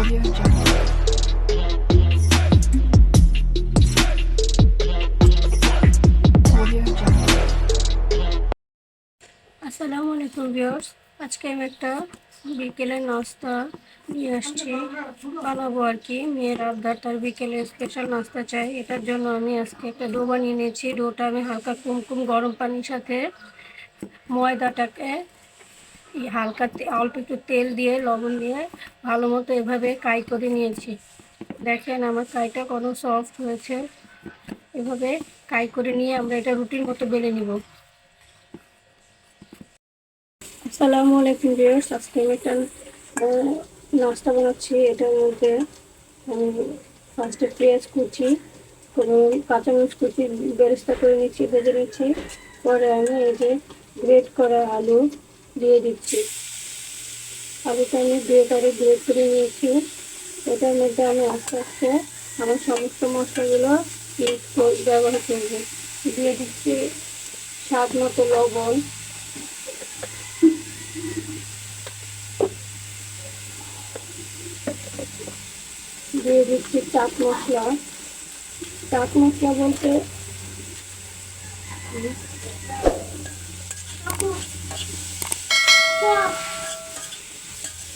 আসসালামু আলাইকুম ভিউয়ার্স, আজকে আমি একটা বিকেলের নাস্তা নিয়ে আসছি, বানাবো আর কি। মেয়ের আবদার, তার বিকেলে স্পেশাল নাস্তা চাই। এটার জন্য আমি আজকে একটা ডো বানিয়ে নিয়েছি। ডোটা আমি হালকা কুমকুম গরম পানির সাথে ময়দাটাকে হালকা অল্প একটু তেল দিয়ে লবণ দিয়ে ভালো মতো এভাবে কাই করে নিয়েছি। দেখেন আমার কাইটা কত সফট হয়েছে। এভাবে কাই করে নিয়ে আমরা এটা রুটির মতো বেলে নিব। আসসালামু আলাইকুম ভিউয়ার্স, আজকে আমি একটা নাস্তা বানাচ্ছি। এটার মধ্যে আমি ফার্স্টে পেঁয়াজ কুচি, এবং কাঁচামরিচ কুচি বেরেস্তা করে নিচ্ছি, ভেজে নিচ্ছি। পরে আমি এই যে গ্রেট করা আলু দিয়ে দিচ্ছি। আলুটা আমি গ্রেট করে নিয়েছি। এটার মধ্যে আমি আস্তে আস্তে আমার সমস্ত মশলাগুলো ব্যবহার করব। দিয়ে দিচ্ছি স্বাদ মতো লবণ, দিয়ে দিচ্ছি চাট মশলা। চাট মশলা বলতে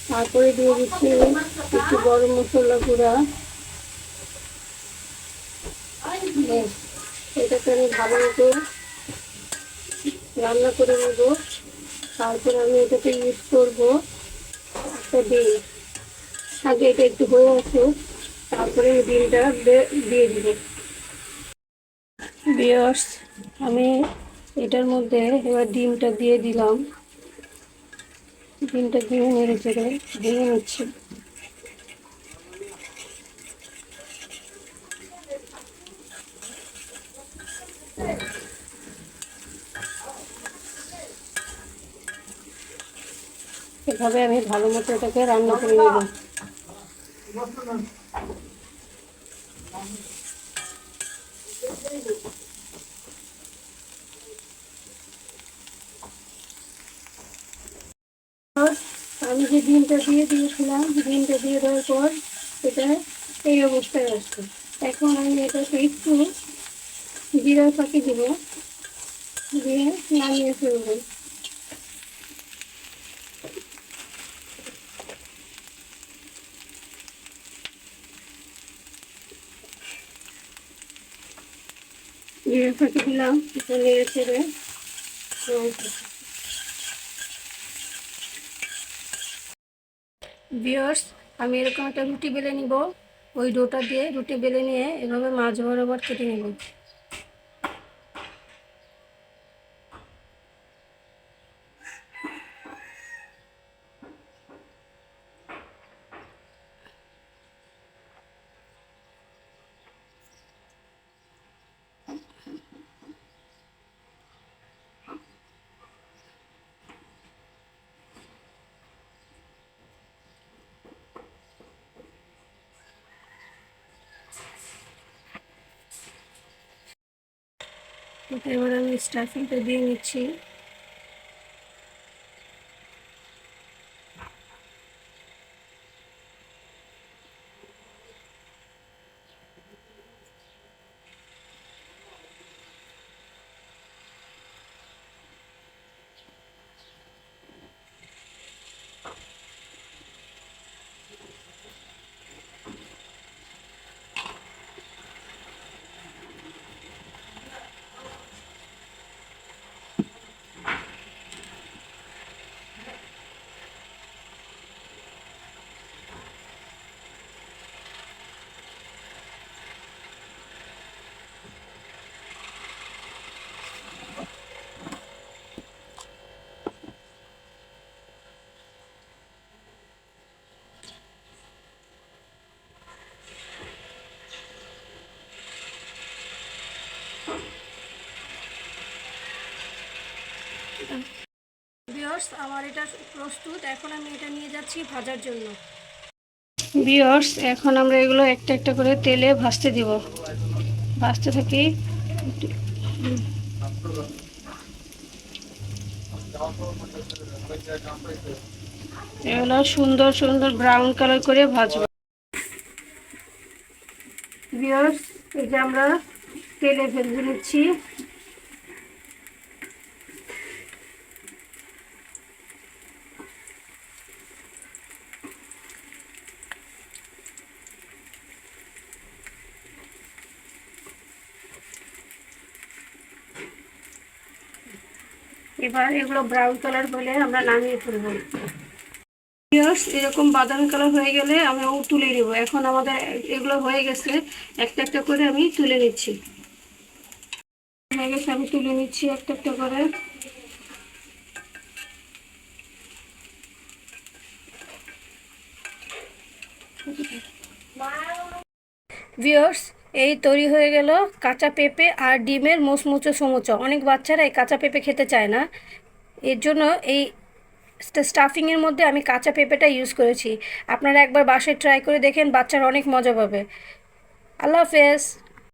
তারপরে দিয়ে দিচ্ছি একটু গরম মশলা গুঁড়া। এটাকে আমি ভালো মতো রান্না করে নেব। তারপরে আমি এটাকে ইউজ করবো একটা ডিম। আগে এটা একটু হয়ে আসুক, তারপরে ডিমটা দিয়ে দিব। ভিউয়ার্স, আমি এটার মধ্যে এবার ডিমটা দিয়ে দিলাম। ডিমটা দিয়ে নেড়ে চেড়ে ভেঙে নিচ্ছি। এভাবে আমি ভালো মতো এটাকে রান্না করে নেব। আমি যে ডিমটা দিয়ে দিয়েছিলাম, ডিমটা দিয়ে দেওয়ার পর এটা এই অবস্থায় আসছে। এখন আমি এটাকে একটু জিরা ফাঁকি দিব, দিয়ে নামিয়ে ফেলব। জিরা ফাঁকি দিলাম, নেড়ে ছেড়ে। ভিউয়ার্স, আমি এরকম একটা রুটি বেলে নিব। ওই ডোটা দিয়ে রুটি বেলে নিয়ে এভাবে মাঝ বরাবর কেটে নেব। এবার আমি স্টাফিংটা দিয়ে নিচ্ছি। ভিউয়ার্স, আমার এটা প্রস্তুত। এখন আমি এটা নিয়ে যাচ্ছি ভাজার জন্য। ভিউয়ার্স, এখন আমরা এগুলো একটা একটা করে তেলে ভাজতে দিব। ভাজতে থাকি। এগুলো সুন্দর সুন্দর ব্রাউন কালার করে ভাজবো। ভিউয়ার্স, এই যে আমরা তেলে ভেজে নিচ্ছি। এবার এগুলো ব্রাউন কালার হলে আমরা নামিয়ে ফেলব। ভিউয়ার্স, এরকম বাদামি কালার হয়ে গেলে আমরা তুলে নেব। এখন আমাদের এগুলো হয়ে গেছে, একটা একটা করে আমি তুলে নিচ্ছি। হয়ে গেছে, আমি তুলে নিচ্ছি একটা একটা করে। ভিউয়ার্স, এই তৈরি হয়ে গেল কাঁচা পেঁপে আর ডিমের মুচমুচে সমুচা। অনেক বাচ্চারা এই কাঁচা পেঁপে খেতে চায় না, এর জন্য এই স্টাফিংয়ের মধ্যে আমি কাঁচা পেঁপেটা ইউজ করেছি। আপনারা একবার বাসায় ট্রাই করে দেখেন, বাচ্চারা অনেক মজা পাবে। আল্লাহ হাফেজ।